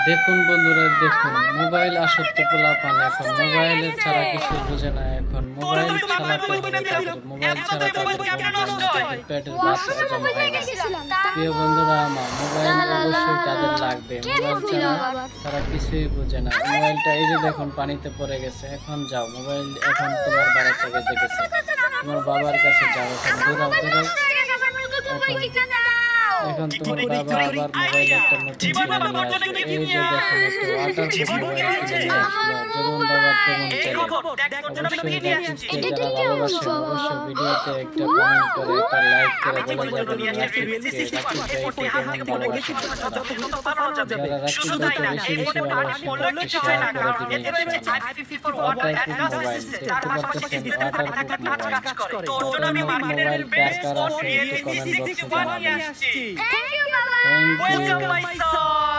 দেখুন বন্ধুরা, দেখুন মোবাইল আসক্ত পোলাপান এখন মোবাইলের ছাড়া কিছু বোঝে না। এখন মোবাইল চালাতে হবে তাদের, মোবাইল ছাড়া তাদের ঘুম হয় না, তাদের পেটের ভাত হজম হয় না। প্রিয় বন্ধুরা আমার, মোবাইল অবশ্যই তাদের লাগবে, মোবাইল ছাড়া তারা কিছুই বোঝে না। মোবাইলটা এই যে দেখুন পানিতে পড়ে গেছে, এখন যাও মোবাইল, এখন তোমার 12টা বেজে গেছে, তোমার বাবার কাছে যাও, এখন দৌড়াও দৌড়াও। এখন তোমার বাবা আবার মোবাইল একটা নতুন কিনে নিয়ে আসবে। এই যে দেখুন একটু ওয়াটারপ্রুফ মোবাইল কিনে নিয়ে আসলো, যেমন বাবা তেমন চলে। অবশ্যই রাকিবকে যারা ভালোবাসেন অবশ্যই ভিডিওতে একটা কমেন্ট করে একটা লাইক করে বলে যাবেন রাকিব ভাইকে কেমন ভালোবাসেন আপনারা। যারা রাকিব ভাইকে বেশি বেশি ভালোবাসেন একটু শেয়ার করে দিবেন ইনশাআল্লাহ। ওয়াটারপ্রুফ মোবাইল দেখতে পাচ্ছেন, ওয়াটারপ্রুফ মোবাইল। মোবাইল কার কার আছে একটু কমেন্ট বক্সে জানাবেন। Thank you, Baba. Thank Welcome, you. my son.